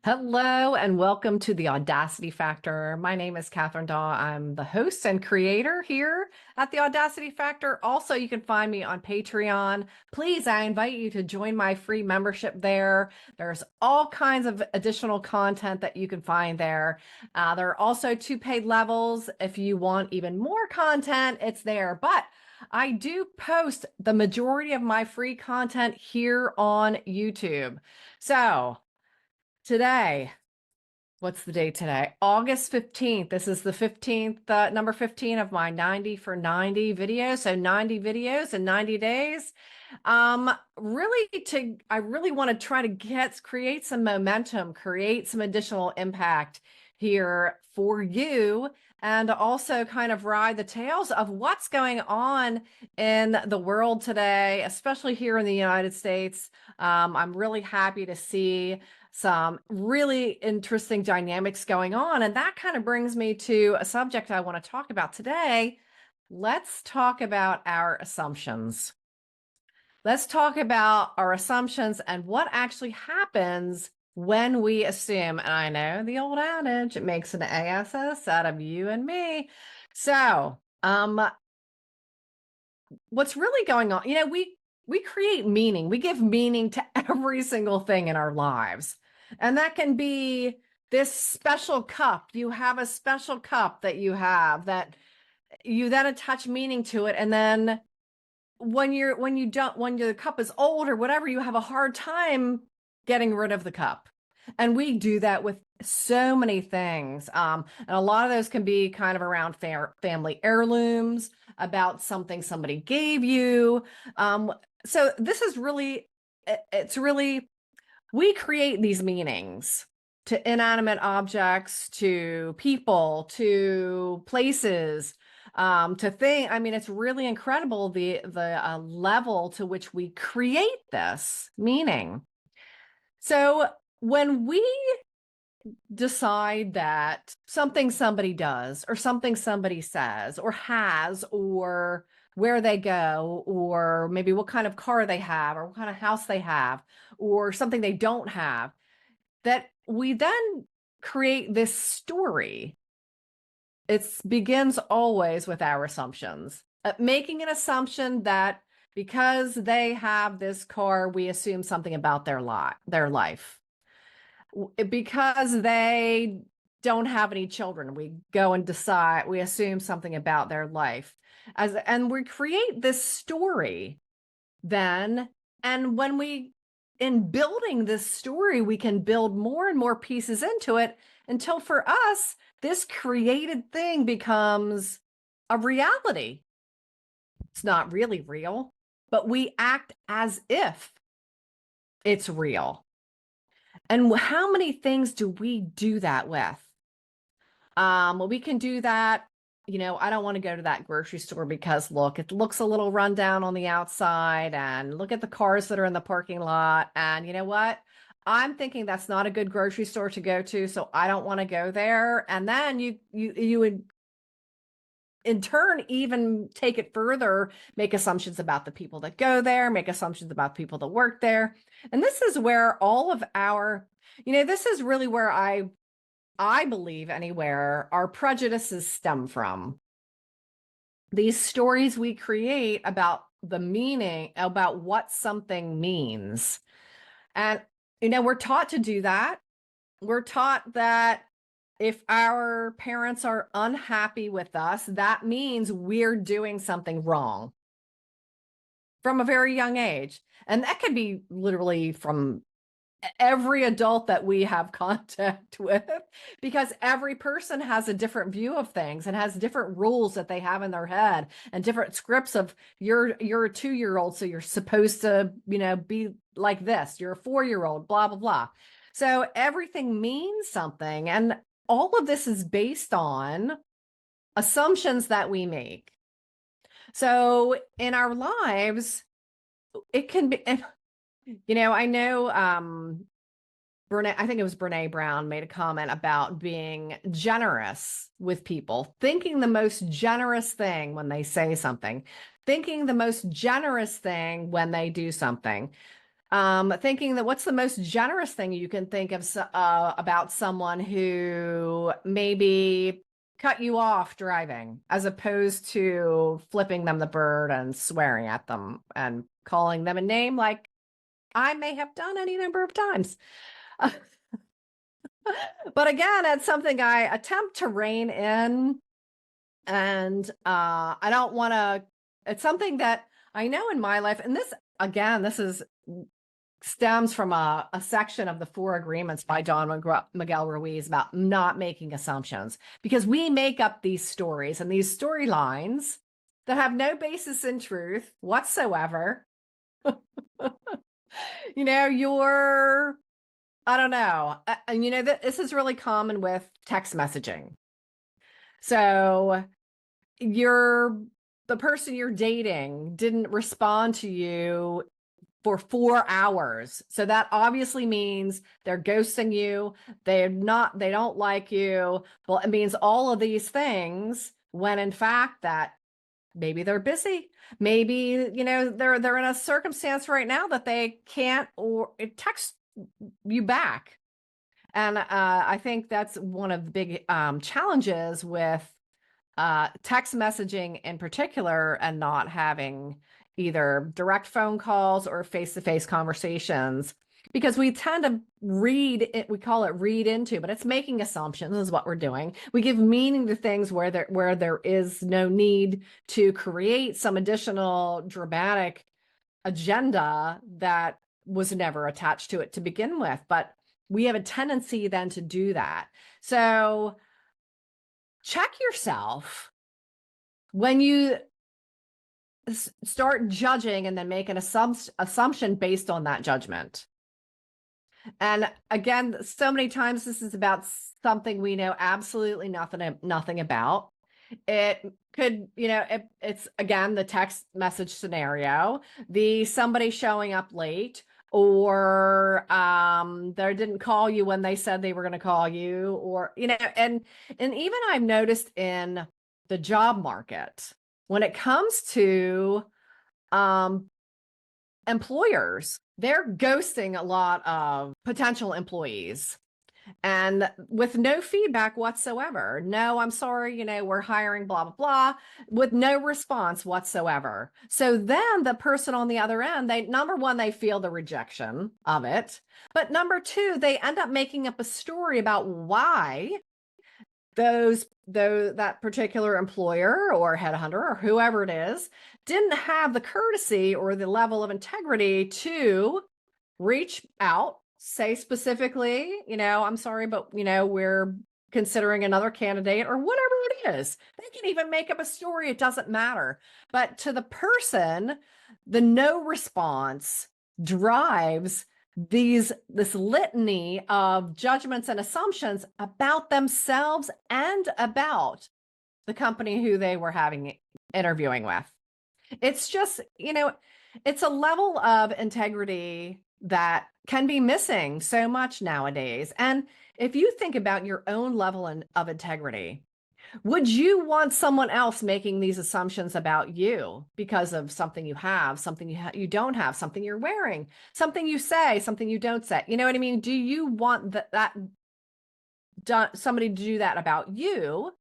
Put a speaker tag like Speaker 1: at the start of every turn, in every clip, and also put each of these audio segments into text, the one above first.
Speaker 1: Hello and welcome to the Audacity Factor. My name is Catherine Daw. I'm the host and creator here at the Audacity Factor. Also, you can find me on Patreon. Please, I invite you to join my free membership there. There's all kinds of additional content that you can find there. There are also 2 paid levels. If you want even more content, it's there. But I do post the majority of my free content here on YouTube. So, today, what's the date today? August 15th. This is the 15th, number 15 of my 90 for 90 videos. So 90 videos in 90 days. I really want to try to create some momentum, create some additional impact here for you, and also kind of ride the tails of what's going on in the world today, especially here in the United States. I'm really happy to see some really interesting dynamics going on. And that kind of brings me to a subject I want to talk about today. Let's talk about our assumptions. Let's talk about our assumptions and what actually happens when we assume. And I know the old adage, it makes an ASS out of you and me. So, what's really going on? We create meaning. We give meaning to every single thing in our lives. And that can be this special cup. You have a special cup that you have that you then attach meaning to it. And then when the cup is old or whatever, you have a hard time getting rid of the cup. And we do that with so many things. And a lot of those can be kind of around family heirlooms, about something somebody gave you. So this is really, we create these meanings to inanimate objects, to people, to places, to things. I mean, it's really incredible the level to which we create this meaning. So when we decide that something somebody does or something somebody says or has, or where they go, or maybe what kind of car they have or what kind of house they have, or something they don't have, that we then create this story. It begins always with our assumptions, making an assumption that because they have this car, we assume something about their life. Because they don't have any children, we go and decide, we assume something about their life, and we create this story then. And in building this story, we can build more and more pieces into it until for us, this created thing becomes a reality. It's not really real, but we act as if it's real. And how many things do we do that with? Well, we can do that. I don't want to go to that grocery store because look, it looks a little run down on the outside, and look at the cars that are in the parking lot. And you know what? I'm thinking that's not a good grocery store to go to, so I don't want to go there. And then you would in turn even take it further, make assumptions about the people that go there, make assumptions about people that work there. And this is where all of this is really where I believe anywhere our prejudices stem from. These stories we create about the meaning, about what something means. And, we're taught to do that. We're taught that if our parents are unhappy with us, that means we're doing something wrong from a very young age. And that could be literally from every adult that we have contact with, because every person has a different view of things and has different rules that they have in their head and different scripts of you're a 2-year-old, so you're supposed to be like this, you're a 4-year-old, blah blah blah. So everything means something, and all of this is based on assumptions that we make. So in our lives, it can be, I know I think it was Brene Brown made a comment about being generous with people, thinking the most generous thing when they say something, thinking the most generous thing when they do something. Thinking that what's the most generous thing you can think of about someone who maybe cut you off driving, as opposed to flipping them the bird and swearing at them and calling them a name like I may have done any number of times. But again, it's something I attempt to rein in, and I don't want to. It's something that I know in my life, and this again, this is stems from a section of the Four Agreements by Don Miguel Ruiz about not making assumptions, because we make up these stories and these storylines that have no basis in truth whatsoever. You know, I don't know. And you know, this is really common with text messaging. So the person you're dating didn't respond to you for 4 hours. So that obviously means they're ghosting you. They don't like you. Well, it means all of these things, when in fact that maybe they're busy. Maybe, you know, they're in a circumstance right now that they can't or text you back. And I think that's one of the big challenges with text messaging in particular, and not having either direct phone calls or face-to-face conversations, because we tend to read it, we call it read into, but it's making assumptions is what we're doing. We give meaning to things where there is no need to create some additional dramatic agenda that was never attached to it to begin with. But we have a tendency then to do that. So check yourself when you start judging and then make an assumption based on that judgment. And again, so many times this is about something we know absolutely nothing about. It could, you know, it's again the text message scenario, the somebody showing up late, or they didn't call you when they said they were going to call you, or you know, and even I've noticed in the job market, when it comes to employers, they're ghosting a lot of potential employees, and with no feedback whatsoever. No, I'm sorry, you know, we're hiring, blah, blah, blah, with no response whatsoever. So then the person on the other end, number one, they feel the rejection of it. But number two, they end up making up a story about why that particular employer or headhunter or whoever it is didn't have the courtesy or the level of integrity to reach out, say specifically, you know, I'm sorry, but you know, we're considering another candidate, or whatever it is. They can even make up a story, it doesn't matter. But to the person, the no response drives this litany of judgments and assumptions about themselves and about the company who they were interviewing with. It's just, you know, it's a level of integrity that can be missing so much nowadays. And if you think about your own level of integrity, would you want someone else making these assumptions about you because of something you have, something you don't have, something you're wearing, something you say, something you don't say? You know what I mean? Do you want somebody to do that about you?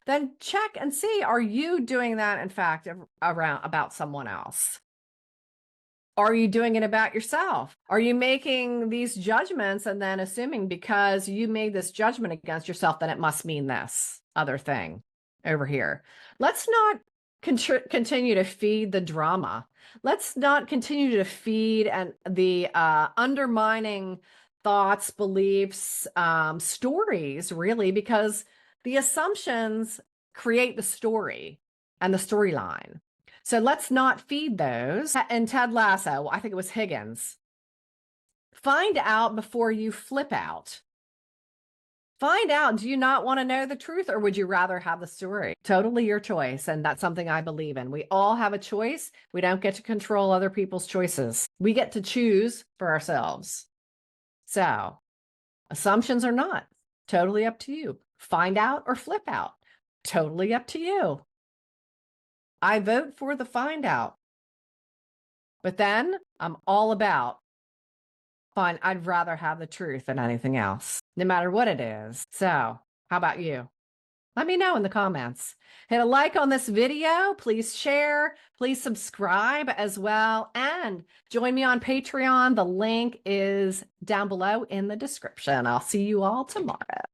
Speaker 1: Then check and see, are you doing that in fact about someone else? Are you doing it about yourself? Are you making these judgments and then assuming because you made this judgment against yourself, then it must mean this other thing over here? Let's not continue to feed the drama. Let's not continue to feed the undermining thoughts, beliefs, stories, really, because the assumptions create the story and the storyline. So let's not feed those. And Ted Lasso, I think it was Higgins, find out before you flip out. Find out, do you not want to know the truth, or would you rather have the story? Totally your choice. And that's something I believe in. We all have a choice. We don't get to control other people's choices. We get to choose for ourselves. So assumptions are not, totally up to you. Find out or flip out, totally up to you. I vote for the find out. But then I'm all about fine. I'd rather have the truth than anything else, no matter what it is. So, how about you? Let me know in the comments. Hit a like on this video. Please share. Please subscribe as well. And join me on Patreon. The link is down below in the description. I'll see you all tomorrow.